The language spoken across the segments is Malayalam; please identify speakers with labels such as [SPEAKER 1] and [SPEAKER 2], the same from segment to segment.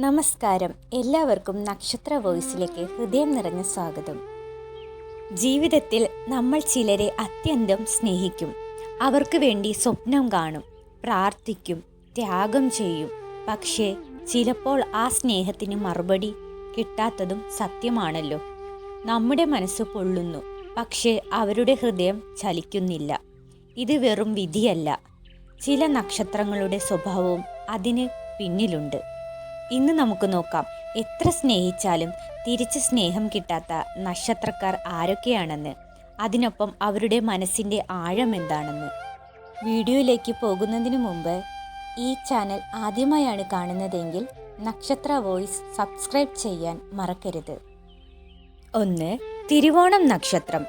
[SPEAKER 1] നമസ്കാരം. എല്ലാവർക്കും നക്ഷത്ര വോയിസിലേക്ക് ഹൃദയം നിറഞ്ഞ സ്വാഗതം. ജീവിതത്തിൽ നമ്മൾ ചിലരെ അത്യന്തം സ്നേഹിക്കും. അവർക്ക് വേണ്ടി സ്വപ്നം കാണും, പ്രാർത്ഥിക്കും, ത്യാഗം ചെയ്യും. പക്ഷേ ചിലപ്പോൾ ആ സ്നേഹത്തിന് മറുപടി കിട്ടാത്തതും സത്യമാണല്ലോ. നമ്മുടെ മനസ്സ് പൊള്ളുന്നു, പക്ഷേ അവരുടെ ഹൃദയം ചലിക്കുന്നില്ല. ഇത് വെറും വിധിയല്ല. ചില നക്ഷത്രങ്ങളുടെ സ്വഭാവവും അതിന് പിന്നിലുണ്ട്. ഇന്ന് നമുക്ക് നോക്കാം, എത്ര സ്നേഹിച്ചാലും തിരിച്ച് സ്നേഹം കിട്ടാത്ത നക്ഷത്രക്കാർ ആരൊക്കെയാണെന്ന്, അതിനൊപ്പം അവരുടെ മനസ്സിൻ്റെ ആഴം എന്താണെന്ന്. വീഡിയോയിലേക്ക് പോകുന്നതിന് മുമ്പ് ഈ ചാനൽ ആദ്യമായാണ് കാണുന്നതെങ്കിൽ നക്ഷത്ര വോയിസ് സബ്സ്ക്രൈബ് ചെയ്യാൻ മറക്കരുത്. 1. തിരുവോണം നക്ഷത്രം.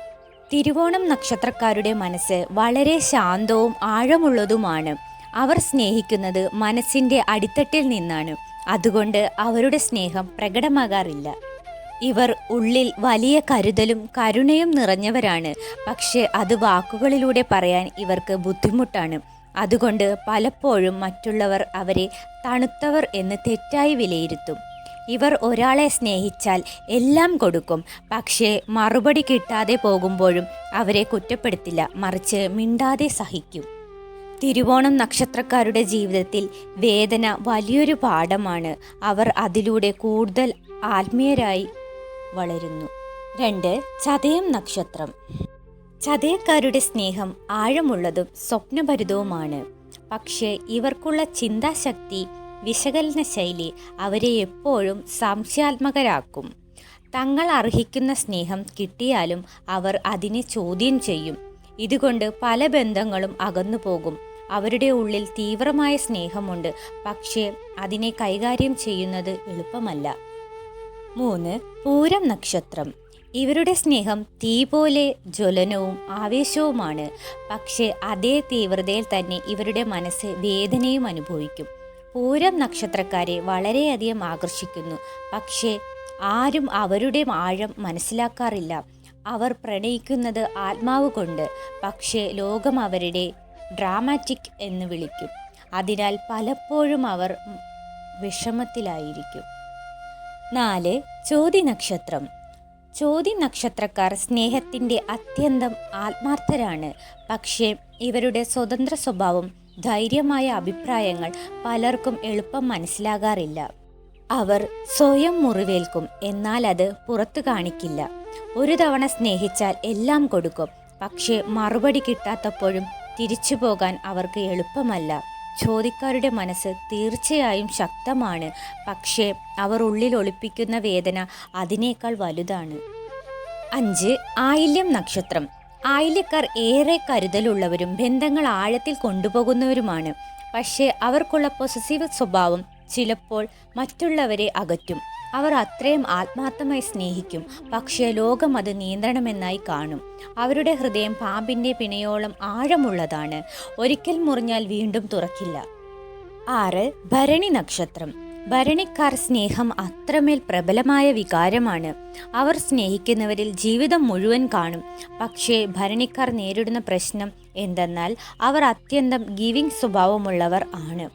[SPEAKER 1] തിരുവോണം നക്ഷത്രക്കാരുടെ മനസ്സ് വളരെ ശാന്തവും ആഴമുള്ളതുമാണ്. അവർ സ്നേഹിക്കുന്നത് മനസ്സിൻ്റെ അടിത്തട്ടിൽ നിന്നാണ്. അതുകൊണ്ട് അവരുടെ സ്നേഹം പ്രകടമാകാറില്ല. ഇവർ ഉള്ളിൽ വലിയ കരുതലും കരുണയും നിറഞ്ഞവരാണ്. പക്ഷേ അത് വാക്കുകളിലൂടെ പറയാൻ ഇവർക്ക് ബുദ്ധിമുട്ടാണ്. അതുകൊണ്ട് പലപ്പോഴും മറ്റുള്ളവർ അവരെ തണുത്തവർ എന്ന് തെറ്റായി വിലയിരുത്തും. ഇവർ ഒരാളെ സ്നേഹിച്ചാൽ എല്ലാം കൊടുക്കും. പക്ഷേ മറുപടി കിട്ടാതെ പോകുമ്പോഴും അവരെ കുറ്റപ്പെടുത്തില്ല, മറിച്ച് മിണ്ടാതെ സഹിക്കും. തിരുവോണം നക്ഷത്രക്കാരുടെ ജീവിതത്തിൽ വേദന വലിയൊരു പാഠമാണ്. അവർ അതിലൂടെ കൂടുതൽ ആത്മീയരായി വളരുന്നു. 2. ചതയം നക്ഷത്രം. ചതയക്കാരുടെ സ്നേഹം ആഴമുള്ളതും സ്വപ്നഭരിതവുമാണ്. പക്ഷേ ഇവർക്കുള്ള ചിന്താശക്തി, വിശകലന ശൈലി അവരെ എപ്പോഴും സംശയാത്മകരാക്കും. തങ്ങൾ അർഹിക്കുന്ന സ്നേഹം കിട്ടിയാലും അവർ അതിനെ ചോദ്യം ചെയ്യും. ഇതുകൊണ്ട് പല ബന്ധങ്ങളും അകന്നു പോകും. അവരുടെ ഉള്ളിൽ തീവ്രമായ സ്നേഹമുണ്ട്, പക്ഷേ അതിനെ കൈകാര്യം ചെയ്യുന്നത് എളുപ്പമല്ല. 3. പൂരം നക്ഷത്രം. ഇവരുടെ സ്നേഹം തീ പോലെ ജ്വലനവും ആവേശവുമാണ്. പക്ഷേ അതേ തീവ്രതയിൽ തന്നെ ഇവരുടെ മനസ്സ് വേദനയും അനുഭവിക്കും. പൂരം നക്ഷത്രക്കാരെ വളരെയധികം ആകർഷിക്കുന്നു. പക്ഷേ ആരും അവരുടെ ആഴം മനസ്സിലാക്കാറില്ല. അവർ പ്രണയിക്കുന്നത് ആത്മാവ് കൊണ്ട്, പക്ഷേ ലോകം അവരുടെ ഡ്രാമാറ്റിക് എന്ന് വിളിക്കും. അതിനാൽ പലപ്പോഴും അവർ വിഷമത്തിലായിരിക്കും. 4. ചോതി നക്ഷത്രം. ചോതി നക്ഷത്രക്കാർ സ്നേഹത്തിൻ്റെ അത്യന്തം ആത്മാർത്ഥരാണ്. പക്ഷേ ഇവരുടെ സ്വതന്ത്ര സ്വഭാവം, ധൈര്യമായ അഭിപ്രായങ്ങൾ പലർക്കും എളുപ്പം മനസ്സിലാകാറില്ല. അവർ സ്വയം മുറിവേൽക്കും, എന്നാൽ അത് പുറത്തു കാണിക്കില്ല. ഒരു തവണ സ്നേഹിച്ചാൽ എല്ലാം കൊടുക്കും. പക്ഷേ മറുപടി കിട്ടാത്തപ്പോഴും തിരിച്ചു പോകാൻ അവർക്ക് എളുപ്പമല്ല. ചോദിക്കാരുടെ മനസ്സ് തീർച്ചയായും ശക്തമാണ്, പക്ഷേ അവർ ഉള്ളിൽ ഒളിപ്പിക്കുന്ന വേദന അതിനേക്കാൾ വലുതാണ്. 5. ആയില്യം നക്ഷത്രം. ആയില്യക്കാർ ഏറെ കരുതലുള്ളവരും ബന്ധങ്ങൾ ആഴത്തിൽ കൊണ്ടുപോകുന്നവരുമാണ്. പക്ഷേ അവർക്കുള്ള പൊസസീവ് സ്വഭാവം ചിലപ്പോൾ മറ്റുള്ളവരെ അകറ്റും. അവർ അത്രയും ആത്മാർത്ഥമായി സ്നേഹിക്കും, പക്ഷേ ലോകം അത് നിയന്ത്രണമെന്നായി കാണും. അവരുടെ ഹൃദയം പാമ്പിൻ്റെ പിണയോളം ആഴമുള്ളതാണ്. ഒരിക്കൽ മുറിഞ്ഞാൽ വീണ്ടും തുറക്കില്ല. 6. ഭരണി നക്ഷത്രം. ഭരണിക്കാർ സ്നേഹം അത്രമേൽ പ്രബലമായ വികാരമാണ്. അവർ സ്നേഹിക്കുന്നവരിൽ ജീവിതം മുഴുവൻ കാണും. പക്ഷേ ഭരണിക്കാർ നേരിടുന്ന പ്രശ്നം എന്തെന്നാൽ അവർ അത്യന്തം ഗിവിംഗ് സ്വഭാവമുള്ളവർ ആണ്.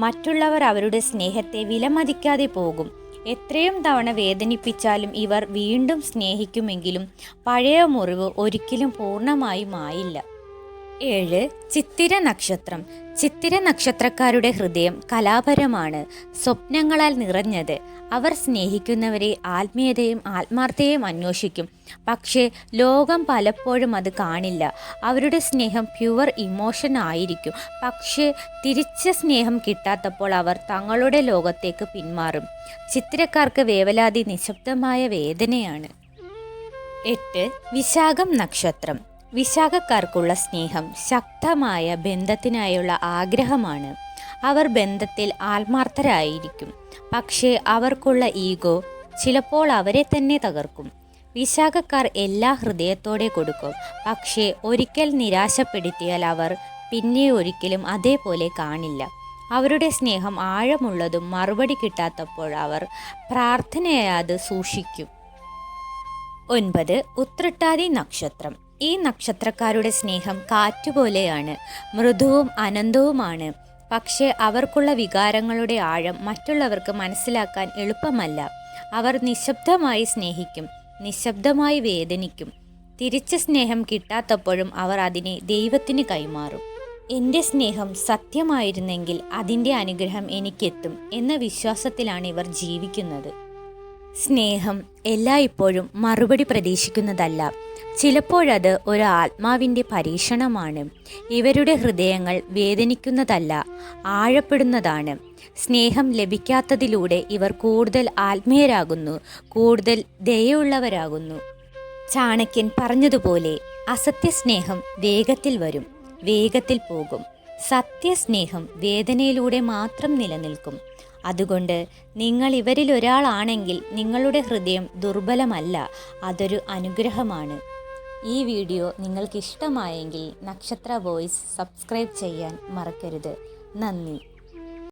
[SPEAKER 1] മറ്റുള്ളവർ അവരുടെ സ്നേഹത്തെ വിലമതിക്കാതെ പോകും. എത്രയും തവണ വേദനിപ്പിച്ചാലും ഇവർ വീണ്ടും സ്നേഹിക്കുമെങ്കിലും പഴയ മുറിവ് ഒരിക്കലും പൂർണ്ണമായും ആയില്ല. 7. ചിത്തിര നക്ഷത്രം. ചിത്തിര നക്ഷത്രക്കാരുടെ ഹൃദയം കലാപരമാണ്, സ്വപ്നങ്ങളാൽ നിറഞ്ഞത്. അവർ സ്നേഹിക്കുന്നവരെ ആത്മീയതയും ആത്മാർത്ഥതയും അന്വേഷിക്കും. പക്ഷേ ലോകം പലപ്പോഴും അത് കാണില്ല. അവരുടെ സ്നേഹം പ്യുവർ ഇമോഷൻ ആയിരിക്കും. പക്ഷേ തിരിച്ച സ്നേഹം കിട്ടാത്തപ്പോൾ അവർ തങ്ങളുടെ ലോകത്തേക്ക് പിന്മാറും. ചിത്തിരക്കാർക്ക് വേവലാതി നിശബ്ദമായ വേദനയാണ്. 8. വിശാഖം നക്ഷത്രം. വിശാഖക്കാർക്കുള്ള സ്നേഹം ശക്തമായ ബന്ധത്തിനായുള്ള ആഗ്രഹമാണ്. അവർ ബന്ധത്തിൽ ആത്മാർത്ഥരായിരിക്കും. പക്ഷേ അവർക്കുള്ള ഈഗോ ചിലപ്പോൾ അവരെ തന്നെ തകർക്കും. വിശാഖക്കാർ എല്ലാ ഹൃദയത്തോടെ കൊടുക്കും. പക്ഷേ ഒരിക്കൽ നിരാശപ്പെടുത്തിയാൽ അവർ പിന്നെ ഒരിക്കലും അതേപോലെ കാണില്ല. അവരുടെ സ്നേഹം ആഴമുള്ളതും മറുപടി കിട്ടാത്തപ്പോൾ അവർ പ്രാർത്ഥനയായി അത് സൂക്ഷിക്കും. 9. ഉത്രട്ടാതി നക്ഷത്രം. ഈ നക്ഷത്രക്കാരുടെ സ്നേഹം കാറ്റുപോലെയാണ്, മൃദുവും അനന്തവുമാണ്. പക്ഷേ അവർക്കുള്ള വികാരങ്ങളുടെ ആഴം മറ്റുള്ളവർക്ക് മനസ്സിലാക്കാൻ എളുപ്പമല്ല. അവർ നിശബ്ദമായി സ്നേഹിക്കും, നിശബ്ദമായി വേദനിക്കും. തിരിച്ച് സ്നേഹം കിട്ടാത്തപ്പോഴും അവർ അതിനെ ദൈവത്തിന് കൈമാറും. എൻ്റെ സ്നേഹം സത്യമായിരുന്നെങ്കിൽ അതിൻ്റെ അനുഗ്രഹം എനിക്കെത്തും എന്ന വിശ്വാസത്തിലാണ് ഇവർ ജീവിക്കുന്നത്. സ്നേഹം എല്ലായ്പ്പോഴും മറുപടി പ്രതീക്ഷിക്കുന്നതല്ല. ചിലപ്പോഴത് ഒരു ആത്മാവിൻ്റെ പരീക്ഷണമാണ്. ഇവരുടെ ഹൃദയങ്ങൾ വേദനിക്കുന്നതല്ല, ആഴപ്പെടുന്നതാണ്. സ്നേഹം ലഭിക്കാത്തതിലൂടെ ഇവർ കൂടുതൽ ആത്മീയരാകുന്നു, കൂടുതൽ ദയയുള്ളവരാകുന്നു. ചാണക്യൻ പറഞ്ഞതുപോലെ അസത്യസ്നേഹം വേഗത്തിൽ വരും, വേഗത്തിൽ പോകും. സത്യസ്നേഹം വേദനയിലൂടെ മാത്രം നിലനിൽക്കും. അതുകൊണ്ട് നിങ്ങൾ ഇവരിൽ ഒരാളാണെങ്കിൽ നിങ്ങളുടെ ഹൃദയം ദുർബലമല്ല, അതൊരു അനുഗ്രഹമാണ്. ഈ വീഡിയോ നിങ്ങൾക്ക് ഇഷ്ടമായെങ്കിൽ നക്ഷത്ര വോയിസ് സബ്സ്ക്രൈബ് ചെയ്യാൻ മറക്കരുത്. നന്ദി.